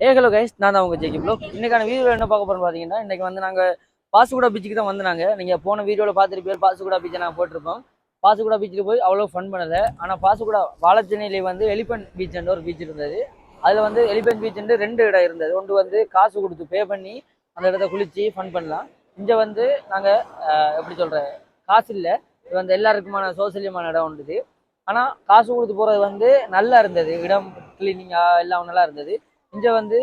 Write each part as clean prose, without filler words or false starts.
Hello guys, நான் தான் உங்கள் ஜேகி ப்ளோ. இன்னைக்கான வீடியோவில் என்ன பார்க்க போகிறோம்னு பார்த்தீங்கன்னா, இன்றைக்கி வந்து நாங்கள் பாசுகுடா பீச்சுக்கு தான் வந்தாங்க. நீங்கள் போன வீடியோவில் பார்த்துட்டு பாசுகுடா பீச்சை நாங்கள் போட்டிருப்போம். பாசுகுடா பீச்சுக்கு போய் அவ்வளோ ஃபன் பண்ணலை. ஆனால் பாசுகுடா வாழச்சேனையிலே வந்து எலிஃபென்ட் பீச்சுன்ற ஒரு பீச் இருந்தது. அதில் வந்து எலிஃபென்ட் பீச்சுன்னு 2 இடம் இருந்தது. ஒன்று வந்து காசு கொடுத்து பே பண்ணி அந்த இடத்த குளித்து ஃபன் பண்ணலாம். இங்கே வந்து நாங்கள் எப்படி சொல்கிறேன், காசு இல்லை, இது வந்து எல்லாருக்குமான சோசியலியமான இடம் உண்டுது. ஆனால் காசு கொடுத்து போகிறது வந்து நல்லா இருந்தது. இடம் கிளீனிங்காக எல்லாம் நல்லா இருந்தது. இங்கே வந்து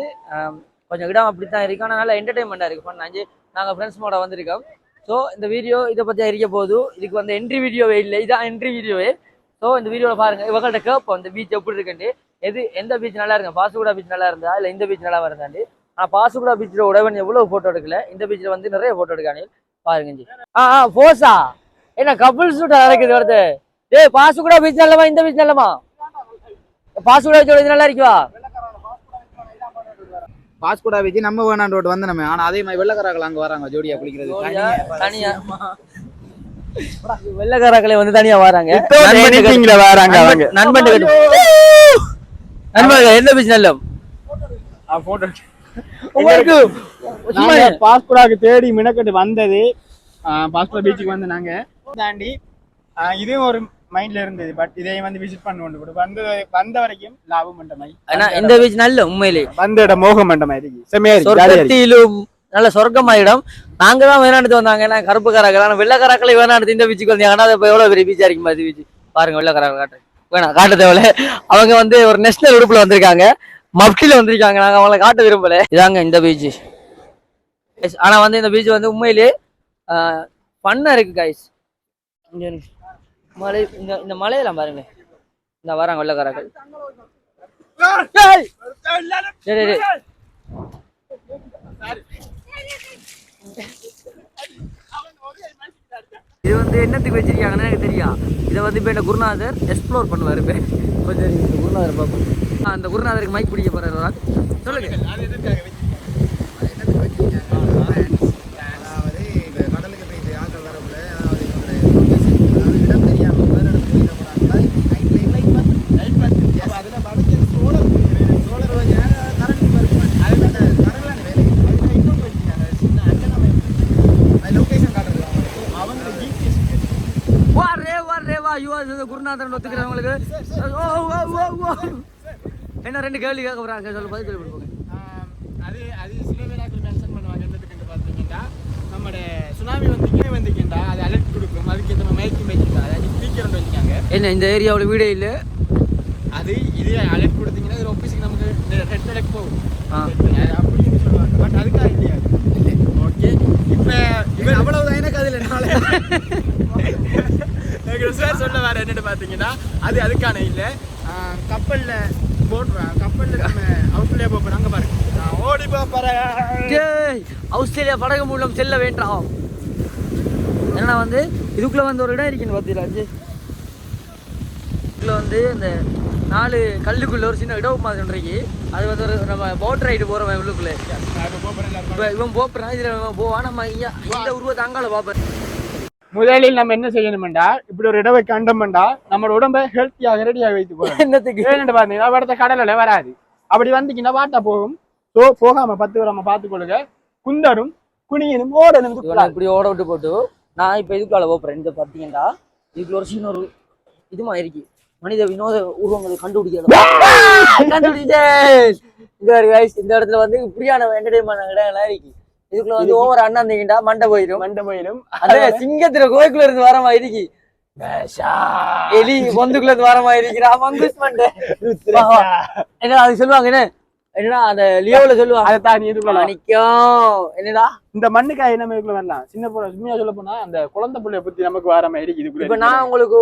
கொஞ்சம் இடம் அப்படி தான் இருக்குது. ஆனால் நல்லா என்டர்டைன்மெண்ட்டாக இருக்குது, பண்ணாச்சு. நாங்கள் ஃப்ரெண்ட்ஸ்மோட வந்திருக்கோம். ஸோ இந்த வீடியோ இதை பற்றி இருக்க போது இதுக்கு வந்து என்ட்ரி வீடியோவே இல்லை, இதான் என்ட்ரி வீடியோவே. ஸோ இந்த வீடியோவில் பாருங்கள், இவங்கள்ட்ட கேட்போம் இந்த பீச் எப்படி இருக்குன்ட்டு. எந்த பீச் நல்லா இருக்கு, பாசுகுடா பீச் நல்லா இருந்தா இல்லை இந்த பீச் நல்லா இருந்தாண்டு. ஆனால் பாசுகுடா பீச்சில் உடவன் எவ்வளோ ஃபோட்டோ எடுக்கல, இந்த பீச்சில் வந்து நிறைய ஃபோட்டோ எடுக்கானே பாருங்க. போஸா என்ன கப்புள் ஷூட் நடக்குது வருது. பாசுகுடா பீச் நல்லமா இந்த பீச் நல்லமா? பாசுகுடா பீச் நல்லா இருக்குவா? பாஸ்கோடா பீச் நம்ம வேணாம் ரோட் வந்து நம்ம. ஆனா அதே மாதிரி வெள்ளக்காரர்கள் அங்க வராங்க ஜோடியா குளிக்கிறது தனியா. வெள்ளக்காரர்களை வந்து தனியா வராங்க. நண்பன் எந்த பீச் நல்ல உங்களுக்கு பாஸ்கோடாக்கு தேடி மினக்கட்டு வந்தது. பாஸ்கோடா பீச்சுக்கு வந்து நாங்க தாண்டி இதுவும் ஒரு மைண்ட்ல இருந்தது. பட் இதை வந்து விசிட் பண்ண வந்த வரைக்கும் லாபம் பண்ற மாதிரி. ஆனா இந்த பீச் நல்ல உண்மையிலே வந்த இடம் மோகம் பண்ற மாதிரி சொர்க்கத்திலும் நல்ல சொர்க்கமாயிடம். நாங்க தான் வேணாண்டு வந்தாங்க, நான் கருப்புக்காரர்கள். ஆனா வெள்ளக்காரக்களை வேணாண்டு இந்த பீச்சுக்கு வந்தாங்க. ஆனா அது எவ்வளவு பெரிய பீச்சா இருக்குமா இது பீச் பாருங்க. வெள்ளக்காரர்கள் காட்டு வேணாம், காட்ட தேவையில்ல. அவங்க வந்து ஒரு நேஷனல் உறுப்புல வந்திருக்காங்க, மப்டில வந்திருக்காங்க. நாங்க அவங்களை காட்ட விரும்பல. இதாங்க இந்த பீச். ஆனா வந்து இந்த பீச் வந்து உண்மையிலே பண்ணா இருக்கு கைஸ். மலை இந்த மலையெல்லாம் பாருங்க, இந்த வராங்க வெள்ளக்காரர்கள். இது வந்து என்னத்துக்கு வச்சிருக்காங்கன்னு எனக்கு தெரியும். இதை வந்து இப்போ என்ன குருநாதர் எக்ஸ்ப்ளோர் பண்ணுவார். இப்போ கொஞ்சம் குருநாதர் பார்ப்போம். அந்த குருநாதருக்கு மைக் பிடிக்க போறாரு. சொல்லுங்க. குருநாதன் ஒத்துக்கிறவங்களுக்கு என்ன 2 கேள்வி கேட்க போறாங்க, சொல்ல பதில் சொல்லி கொடுப்போங்க. அது சில பேராக்கள் மென்ஷன் பண்ணுவாங்க. என்னத்துக்கு பார்த்தீங்கன்னா நம்மளோட சுனாமி வந்துக்கிட்டா அது அலர்ட் கொடுக்கும். அதுக்கு நம்ம மைக்கு அது ஸ்பீக்கர் வச்சுக்காங்க. என்ன இந்த ஏரியாவில் வீடே இல்லை, அது இதே அலர்ட் கொடுத்தீங்கன்னா இது ஆஃபீஸுக்கு நமக்கு ரெட் அலர்ட் போகும் அப்படின்னு சொல்லுவாங்க. பட் அதுக்காக இல்லையா? ஓகே, இப்போ இவன் அவ்வளவுதான் எனக்கு அதில் சார் சொல்ல வேற என்னன்னு பார்த்தீங்கன்னா அது அதுக்கான இல்லை. கப்பலில் நம்ம ஆஸ்திரேலியா போகிறோம். அங்கே பாருங்க, ஓடி போகிறேன். ஆஸ்திரேலியா படகு மூலம் செல்ல வேண்டாம். ஏன்னா வந்து இதுக்குள்ள வந்து ஒரு இடம் இருக்குன்னு பார்த்தீங்களா? இதுக்குள்ள வந்து இந்த 4 கல்லுக்குள்ள ஒரு சின்ன இடம் மாதிரி இருக்கு. அது வந்து ஒரு நம்ம போட் ரைடு போகிறவன் உள்ளுக்குள்ள. இப்போ இவன் போப்புறான், இதில் போவான். நம்ம இந்த உருவத்தை அங்கால பார்ப்பேன். முதலில் நம்ம என்ன செய்யணும்டா, இப்படி ஒரு இடவை கண்டோம்டா நம்மளோட உடம்பை ஹெல்த்தியாக ரெடியாக வைத்து போகணும். என்னத்துக்கு பாத்தீங்கன்னா இடத்த கடலில் வராது. அப்படி வந்தீங்கன்னா வாட்டா போகும். ஸோ போகாம 10 வராம பார்த்துக்கொள்ளுங்க. குந்தரும் குனியனும் ஓடணும். இப்படி ஓட விட்டு போட்டு நான் இப்போ இதுக்குள்ள போறேன். இந்த பார்த்தீங்கன்னா இதுக்குள்ள ஒரு சின்ன ஒரு இதுமா இருக்கு. மனித வினோத உருவங்களை கண்டுபிடிச்சேன். இந்த இடத்துல வந்து இப்படியான என்டர்டைன்மெண்ட் இடங்கள்லாம் இருக்கு. இதுக்குள்ள வந்து ஓவர் அண்ணாந்தீங்கடா மண்டை போயிடும். அதே சிங்கத்துல கோயிலுக்குள்ள இருந்து வர மாதிரி இருக்கு. எலி பொந்துக்குள்ள இருந்து வர மாதிரி இருக்கிறா மங்குஸ் மண்டை. என்ன அது சொல்லுவாங்க, என்னடா அந்த லியோல சொல்லுவாங்க, அதைத்தான் இதுக்குள்ள நிக்கும். என்னடா இந்த மண்ணுக்காய் நம்ம இதுக்குள்ள வரலாம். சின்ன பொண்ணு சும்மையா சொல்ல போனா அந்த குழந்தை பிள்ளைய பத்தி நமக்கு வர மாதிரி இருக்கு. இதுக்குள்ள இப்ப நான் உங்களுக்கு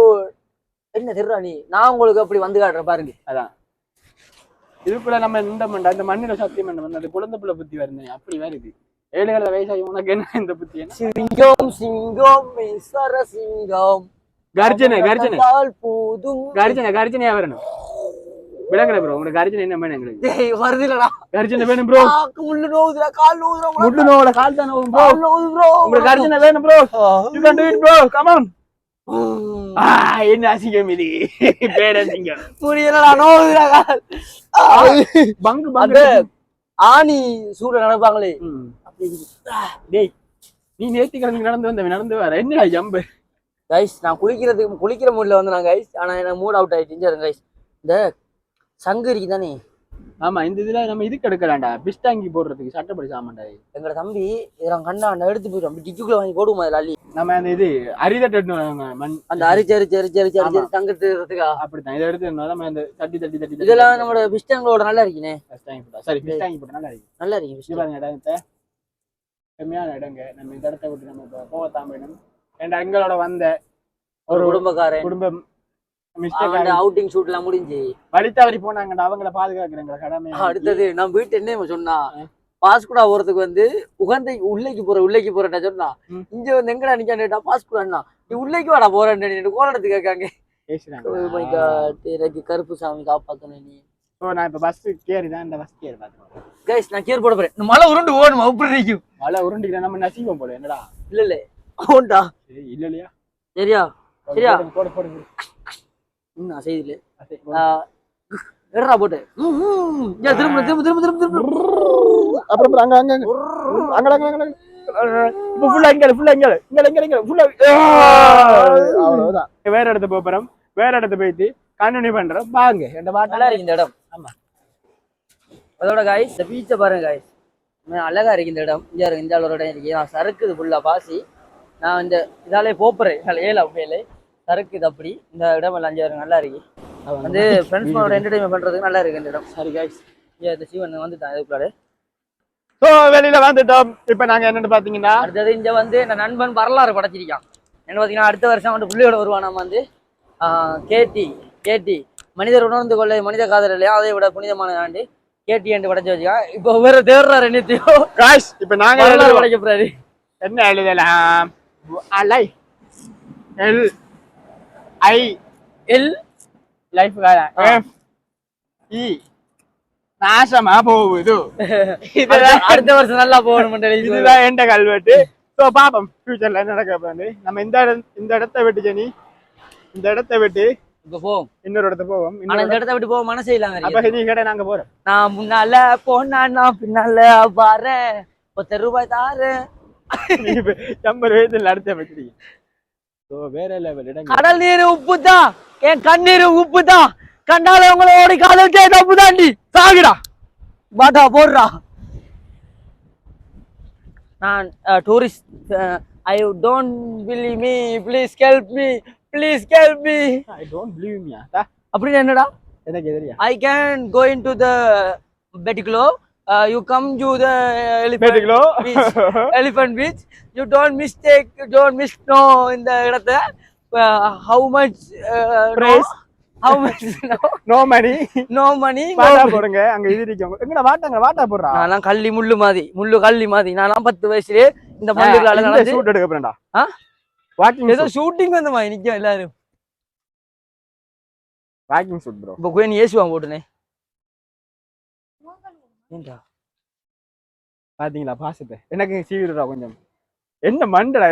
என்ன தெரியா, நான் உங்களுக்கு அப்படி வந்து காட்டுறேன் பாருங்க. அதான் இதுக்குள்ள நம்ம இந்த மண்ணில சத்தியம் பண்ண வந்து அந்த குழந்தை பிள்ளை புத்தி வருது. அப்படி வருது. 7 வயசாகி உனக்கு என்ன இந்த புத்தி? சிங்கம் சிங்கம் சிங்கம் கர்ஜனையா வரணும். விளங்குற ப்ரோ, உங்களுக்கு கர்ஜனை என்ன வேணும்? எங்களுக்கு வருதுலடா கர்ஜனை வேணும் ப்ரோ. முள்ளு நோவுதுடா, கால் நோவுதுடா. முள்ளு நோவுல கால் தான் நோவும் ப்ரோ. உங்களுக்கு கர்ஜனை வேணும் bro. You can to it bro, come on. என்ன அசிங்கம் இது? பேரசிங்கம் புரியலடா, நோவுதுடா கால். பங்கு ஆணி சூட நடப்பாங்களே அப்படி டேய் நீ நேத்தி கிழமை நடந்து வர என்னடா ஜம்பு கைஸ் நான் குளிக்கிற மூட்ல வந்து நான் கைஸ் ஆனா எனக்கு மூட் அவுட் ஆயிட்டு கைஸ் இந்த சங்கு இருக்கு தானே ஆமா இந்த இதுல நம்ம இதுக்கு எடுக்கலாம்டா பிஸ்டாங்கி போடுறதுக்கு சட்டப்படி சாமான்டா எங்களோட தம்பி இதெல்லாம் கண்டாண்ட எடுத்து போயிடும் டிக்குக்குள்ள வாங்கி போடுவோம் அதுல அள்ளி நம்ம அந்த இது அரிதட்டு அந்த அரிச்சு தங்குறதுக்கா அப்படித்தான் இதை எடுத்து நம்ம அந்த தட்டி இதெல்லாம் நம்மளோட பிஸ்டாங்களோட நல்லா இருக்குனே சரி பிஸ்டாங்கி போட்டு நல்லா இருக்கு பாருங்க இடத்தை செம்மையான இடங்க நம்ம இந்த இடத்த விட்டு நம்ம போகத்தான் வேணும் ஏன்டா எங்களோட வந்த ஒரு குடும்பக்காரன் குடும்பம் அவுட்டிங் ஷூட் எல்லாம் முடிஞ்சு வழித்தவறி போனாங்கடா அவங்கள பாதுகாக்கிறேங்க கடமை அடுத்தது நான் வீட்டு என்ன சொன்னா பாஸ்குடா போறதுக்கு வந்து உகந்தை உள்ளைக்கு போறேன்னா சொன்னா இங்க வந்து எங்கடா நிக்கா பாஸ்குடாண்ணா நீ உள்ளைக்கு வாடா போறேன்னு கோலத்துக்கு கேட்காங்க எனக்கு கருப்பு சாமி காப்பாத்தணும் நீ நான் இப்ப பஸ் கேரிதான் இந்த பஸ் கேரி பாத்துக்கோங்க கைஸ் நான் கேர் போட போறேன் மழை உருண்டு ஓடுமா அப்படி நிக்கும் மழை உருண்டிக்கிறேன் நம்ம நசிவோம் போல என்னடா இல்ல ஓண்டா இல்ல இல்லையா சரியா போடு நான் செய்தில்ல போட்டு திரும்ப அப்புறம் அங்க அவ்வளவுதான் வேற இடத்த போறோம் வேற இடத்த போயிட்டு கண்டினியூ பண்றோம் பாங்க நல்லா இருக்கு இந்த இடம் ஆமா அதோட காய்ஸ் இந்த பீச்சை பாருங்க காய்ஸ் அழகா இருக்கு இந்த இடம் இங்க இருக்கு இந்த இடம் இருக்கு நான் சறுக்குது ஃபுல்லா பாசி நான் இந்த இதாலே போப்புறேன் ஏழை உண்மையிலே சறுக்குது அப்படி இந்த இடம் எல்லாம் அஞ்சாயிரம் நல்லா இருக்கு வந்து ஃப்ரெண்ட்ஸோட என்டர்டைன்மெண்ட் பண்றதுக்கு நல்லா இருக்கு இந்த இடம் சரி காய்ஸ் இந்த சிவன் வந்துட்டான் இதுக்குள்ளாரு வெளியில வந்துட்டோம் இப்ப நாங்க என்னன்னு பாத்தீங்கன்னா அடுத்தது இங்க வந்து என் நண்பன் வரலாறு படைச்சிருக்கான் என்ன பாத்தீங்கன்னா அடுத்த வருஷம் வந்து புள்ளியோட வருவான் நம்ம வந்து கேட்டி மனிதர் உணர்ந்து கொள்ள மனித காதல் இல்லையா அதை விட புனிதமான ஆண்டு கேட்டி என்று படைச்சு வச்சுக்கான் இப்போ வேற தேடுறாரு என்னத்தையோ காய்ஸ் இப்ப நாங்க படைக்க போறாரு என்ன எழுதலாம் அலை எல் ஐ எல் லைஃப் இ நாசமா போகுது அடுத்த வருஷம் நல்லா போகணும் இதுதான் எந்த கல்வெட்டு ஸோ பாப்போம் ஃபியூச்சர்ல என்ன நடக்க போகுது நம்ம இந்த இடத்த விட்டு ஜெனி இந்த இடத்த விட்டு இப்ப போவோம் இன்னொரு இடத்த போவோம் ஆனா இந்த இடத்த விட்டு போக மனசே இல்லாம அப்ப நீ கேட்ட நாங்க போறோம் நான் முன்னால போனா நான் பின்னால பாறேன் ₹10 தாரேன் 50 வயதுல அடுத்த வச்சிருக்கீங்க வேற லெவல் இடம் கடல் நீர் உப்பு தான் என் கண்ணீர் உப்பு தான் கண்டால உங்களோட காதலுக்கே தப்பு தாண்டி சாகுடா பாட்டா போடுறா நான் tourist I don't believe me please help me I don't believe me அப்படி என்னடா எனக்கு தெரியும் I can go into the பெட்டிக்லோ you come to the elephant beach you don't miss no in the இடத்தை how much price how much no money வாட்டா போடுங்க அங்க இது இருக்கவங்க எங்கடா வாட்டா போடுறா நான் கள்ளி முள்ளு கள்ளி மாதிரி நான் 10 வயசுலயே இந்த மண்ணுக்குள்ள நடந்து ஷூட் எடுக்க போறேன்டா வாக்கிங் ஏதோ ஷூட்டிங் வந்த மாதிரி நிக்க எல்லாரும் வாக்கிங் ஷூட் bro இப்போ கோயின் ஏசுவாங்க போட்டுனே ஏண்டா பாத்தீங்களா பாசத்தை எனக்கு சீவிடுறா கொஞ்சம் என்ன மண்டடா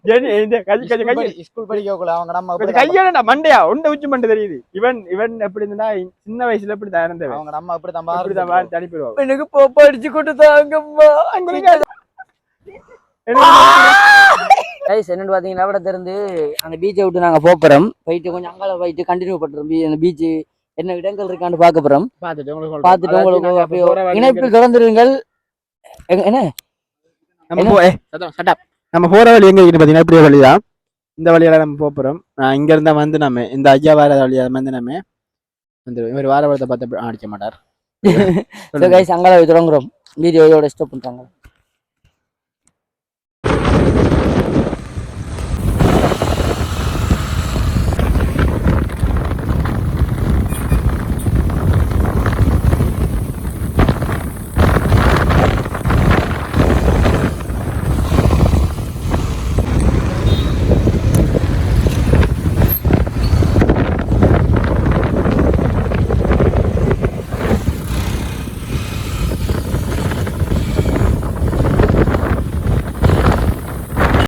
ஜெனி இந்த கஜி ஸ்கூல் படிக்கக்குள்ள அவங்க நம்ம கையாடா மண்டையா உண்ட உச்சி மண்டை தெரியுது இவன் எப்படி இருந்தா சின்ன வயசுல எப்படி தான் இருந்தவன் அவங்க நம்ம அப்படிதான் பார்த்து அனுப்பிடுவோம் எனக்கு போப்பா அடிச்சு கொடுத்தாங்கம்மா என்னன்னு பாத்தீங்கன்னா விட திறந்து அந்த பீச்சை விட்டு நாங்க போறோம் போயிட்டு கொஞ்சம் அங்கால போயிட்டு கண்டினியூ பண்றோம் அந்த பீச் என்ன இடங்கள் இருக்கான்னு பார்க்க போறோம் பார்த்துட்டு உங்களுக்கு இணைப்பில் தொடர்ந்துருங்கள் என்ன நம்ம போற வழி எங்க இருக்குன்னு பாத்தீங்கன்னா இப்படி வழிதான் இந்த வழியால நம்ம போறோம் இங்க இருந்தா வந்து நம்ம இந்த ஐயா வார வழியா வந்து நம்ம வந்து இவர் வார வாரத்தை பார்த்து அடிக்க மாட்டார் அங்கால தொடங்குறோம் வீடியோட ஸ்டாப் பண்றாங்க